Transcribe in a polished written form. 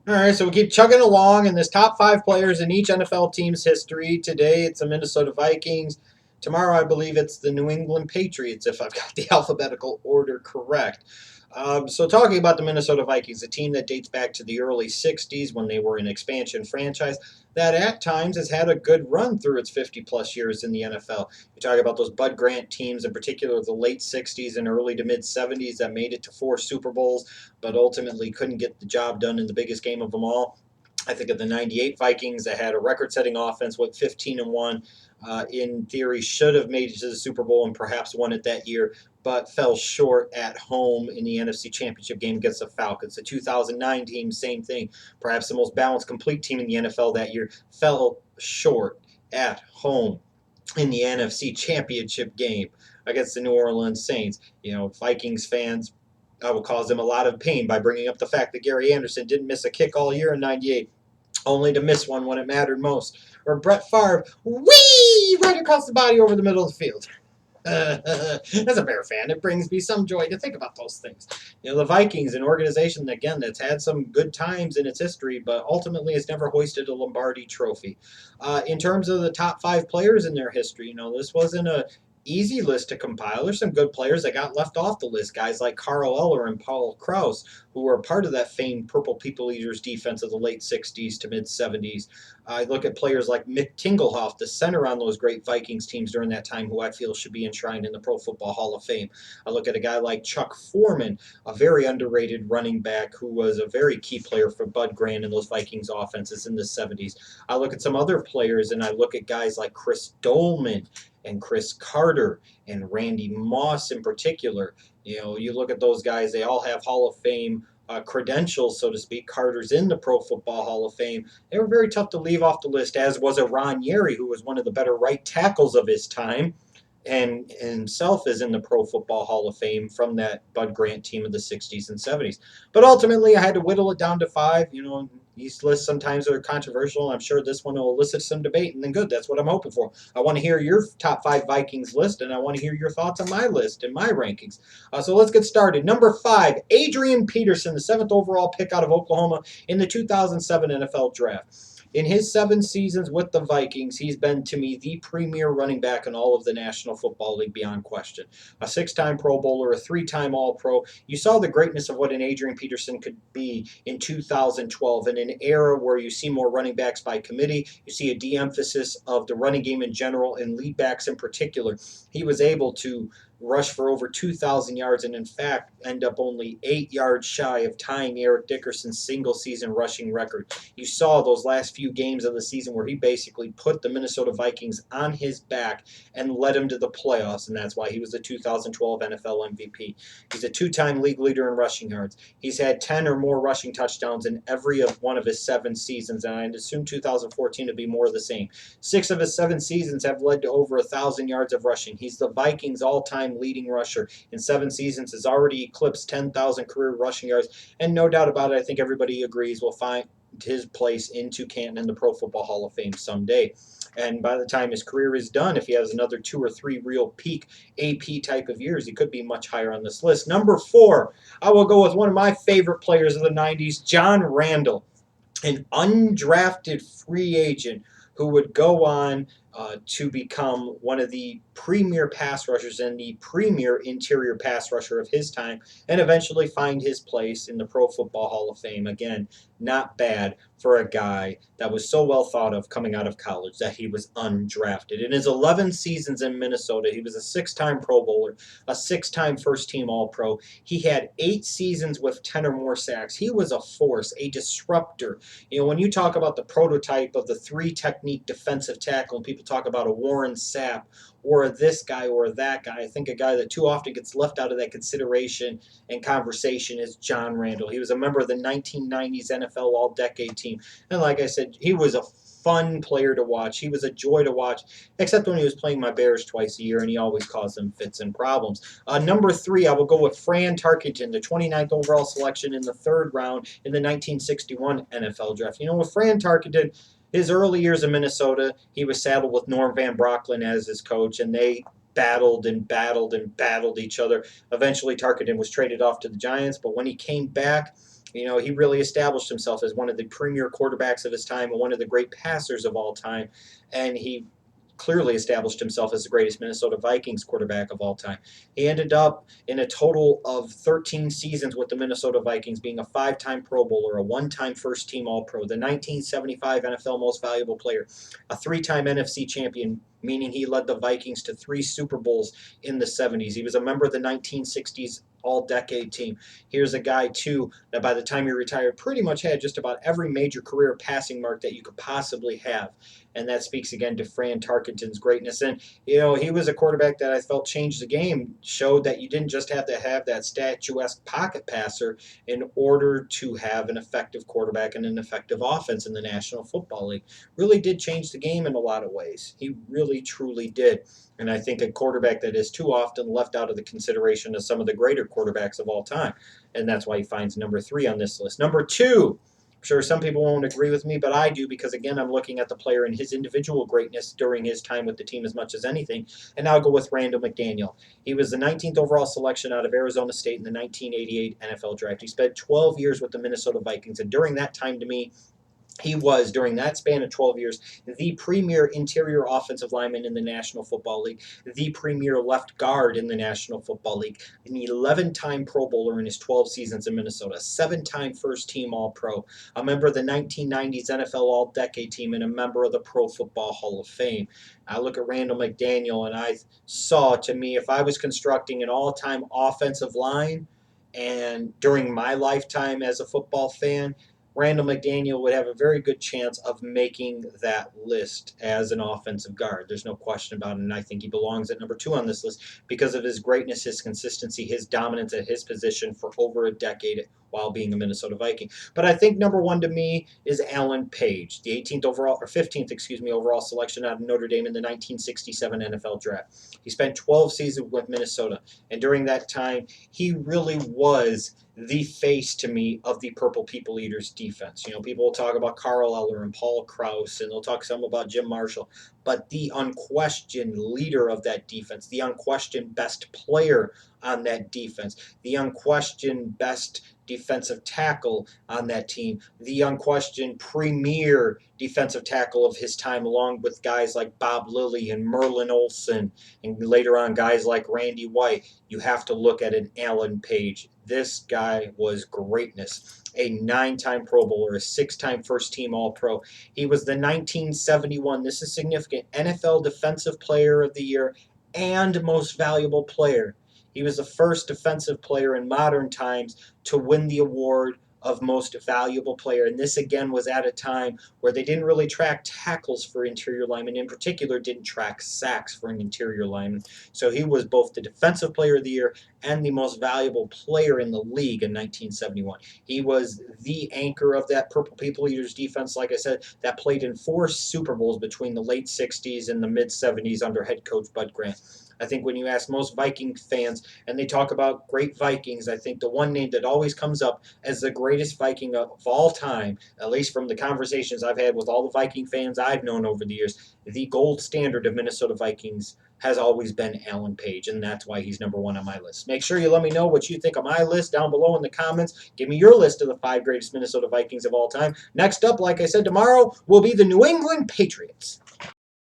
All right, so we keep chugging along in this top five players in each NFL team's history. Today it's the Minnesota Vikings. Tomorrow I believe it's the New England Patriots, if I've got the alphabetical order correct. So talking about the Minnesota Vikings, a team that dates back to the early 60s when they were an expansion franchise that at times has had a good run through its 50-plus years in the NFL. You talk about those Bud Grant teams, in particular the late 60s and early to mid 70s that made it to 4 Super Bowls, but ultimately couldn't get the job done in the biggest game of them all. I think of the '98 Vikings that had a record-setting offense with 15-1. In theory, should have made it to the Super Bowl and perhaps won it that year, but fell short at home in the NFC Championship game against the Falcons. The 2009 team, same thing. Perhaps the most balanced, complete team in the NFL that year, fell short at home in the NFC Championship game against the New Orleans Saints. Vikings fans, I will cause them a lot of pain by bringing up the fact that Gary Anderson didn't miss a kick all year in '98, only to miss one when it mattered most. Or Brett Favre, whee, right across the body over the middle of the field. As a Bear fan, it brings me some joy to think about those things. The Vikings, an organization, again, that's had some good times in its history, but ultimately has never hoisted a Lombardi trophy. In terms of the top five players in their history, this wasn't a easy list to compile. There's some good players that got left off the list, guys like Carl Eller and Paul Krause, who were part of that famed Purple People Eaters defense of the late 60s to mid 70s. I look at players like Mick Tinglehoff, the center on those great Vikings teams during that time, who I feel should be enshrined in the Pro Football Hall of Fame. I look at a guy like Chuck Foreman, a very underrated running back who was a very key player for Bud Grant and those Vikings offenses in the 70s. I look at some other players, and I look at guys like Chris Doleman and Chris Carter and Randy Moss in particular. You look at those guys, they all have Hall of Fame credentials, so to speak. Carter's in the Pro Football Hall of Fame. They were very tough to leave off the list, as was a Ron Yeri, who was one of the better right tackles of his time, and himself is in the Pro Football Hall of Fame from that Bud Grant team of the 60s and 70s. But ultimately, I had to whittle it down to five. These lists sometimes are controversial. I'm sure this one will elicit some debate, and then good. That's what I'm hoping for. I want to hear your top five Vikings list, and I want to hear your thoughts on my list and my rankings. So let's get started. Number five, Adrian Peterson, the seventh overall pick out of Oklahoma in the 2007 NFL Draft. In his 7 seasons with the Vikings, he's been, to me, the premier running back in all of the National Football League beyond question. A 6-time Pro Bowler, a 3-time All-Pro. You saw the greatness of what an Adrian Peterson could be in 2012 in an era where you see more running backs by committee. You see a de-emphasis of the running game in general and lead backs in particular. He was able to rush for over 2,000 yards and, in fact, end up only 8 yards shy of tying Eric Dickerson's single-season rushing record. You saw those last few games of the season where he basically put the Minnesota Vikings on his back and led them to the playoffs, and that's why he was the 2012 NFL MVP. He's a 2-time league leader in rushing yards. He's had 10 or more rushing touchdowns in every one of his 7 seasons, and I'd assume 2014 to be more of the same. 6 of his 7 seasons have led to over 1,000 yards of rushing. He's the Vikings' all-time leading rusher. In 7 seasons, has already eclipsed 10,000 career rushing yards, and no doubt about it, I think everybody agrees will find his place into Canton in the Pro Football Hall of Fame someday. And by the time his career is done, if he has another 2 or 3 real peak AP type of years, he could be much higher on this list. Number 4, I will go with one of my favorite players of the 90s, John Randall, an undrafted free agent who would go on to become one of the premier pass rushers and the premier interior pass rusher of his time, and eventually find his place in the Pro Football Hall of Fame. Again, not bad for a guy that was so well thought of coming out of college that he was undrafted. In his 11 seasons in Minnesota, he was a 6-time Pro Bowler, a 6-time first-team All-Pro. He had 8 seasons with 10 or more sacks. He was a force, a disruptor. When you talk about the prototype of the 3-technique defensive tackle, and people talk about a Warren Sapp or this guy or that guy, I think a guy that too often gets left out of that consideration and conversation is John Randall. He was a member of the 1990s NFL All-Decade team. And like I said, he was a fun player to watch. He was a joy to watch, except when he was playing my Bears twice a year, and he always caused them fits and problems. Number 3, I will go with Fran Tarkenton, the 29th overall selection in the 3rd round in the 1961 NFL Draft. With Fran Tarkenton, his early years in Minnesota, he was saddled with Norm Van Brocklin as his coach, and they battled and battled and battled each other. Eventually, Tarkenton was traded off to the Giants, but when he came back, He really established himself as one of the premier quarterbacks of his time and one of the great passers of all time. And he clearly established himself as the greatest Minnesota Vikings quarterback of all time. He ended up in a total of 13 seasons with the Minnesota Vikings, being a 5-time Pro Bowler, a 1-time first team All-Pro, the 1975 NFL Most Valuable Player, a 3-time NFC champion, meaning he led the Vikings to 3 Super Bowls in the 70s. He was a member of the 1960s All-Decade team. Here's a guy, too, that by the time he retired pretty much had just about every major career passing mark that you could possibly have. And that speaks again to Fran Tarkenton's greatness. And, he was a quarterback that I felt changed the game, showed that you didn't just have to have that statuesque pocket passer in order to have an effective quarterback and an effective offense in the National Football League. Really did change the game in a lot of ways. He really, truly did. And I think a quarterback that is too often left out of the consideration of some of the greater quarterbacks of all time. And that's why he finds number 3 on this list. Number 2. I'm sure some people won't agree with me, but I do because, again, I'm looking at the player and his individual greatness during his time with the team as much as anything, and I'll go with Randall McDaniel. He was the 19th overall selection out of Arizona State in the 1988 NFL Draft. He spent 12 years with the Minnesota Vikings, and during that time, to me, he was, during that span of 12 years, the premier interior offensive lineman in the National Football League, the premier left guard in the National Football League, an 11-time Pro Bowler in his 12 seasons in Minnesota, 7-time first-team All-Pro, a member of the 1990s NFL All-Decade team, and a member of the Pro Football Hall of Fame. I look at Randall McDaniel, and I saw, to me, if I was constructing an all-time offensive line, and during my lifetime as a football fan, Randall McDaniel would have a very good chance of making that list as an offensive guard. There's no question about it, and I think he belongs at number 2 on this list because of his greatness, his consistency, his dominance at his position for over a decade while being a Minnesota Viking. But I think number 1 to me is Alan Page, the 15th overall selection out of Notre Dame in the 1967 NFL Draft. He spent 12 seasons with Minnesota, and during that time, he really was the face to me of the Purple People Eaters defense. People will talk about Carl Eller and Paul Krause, and they'll talk some about Jim Marshall, but the unquestioned leader of that defense, the unquestioned best player on that defense, the unquestioned best defensive tackle on that team, the unquestioned premier defensive tackle of his time, along with guys like Bob Lilly and Merlin Olsen, and later on guys like Randy White. You have to look at an Alan Page. This guy was greatness. A 9-time Pro Bowler, a 6-time first-team All-Pro. He was the 1971, this is significant, NFL Defensive Player of the Year and Most Valuable Player. He was the first defensive player in modern times to win the award of Most Valuable Player. And this, again, was at a time where they didn't really track tackles for interior linemen. In particular, didn't track sacks for an interior lineman. So he was both the Defensive Player of the Year and the Most Valuable Player in the league in 1971. He was the anchor of that Purple People Eaters defense, like I said, that played in 4 Super Bowls between the late 60s and the mid-70s under head coach Bud Grant. I think when you ask most Viking fans and they talk about great Vikings, I think the one name that always comes up as the greatest Viking of all time, at least from the conversations I've had with all the Viking fans I've known over the years, the gold standard of Minnesota Vikings has always been Alan Page, and that's why he's number 1 on my list. Make sure you let me know what you think of my list down below in the comments. Give me your list of the 5 greatest Minnesota Vikings of all time. Next up, like I said, tomorrow will be the New England Patriots.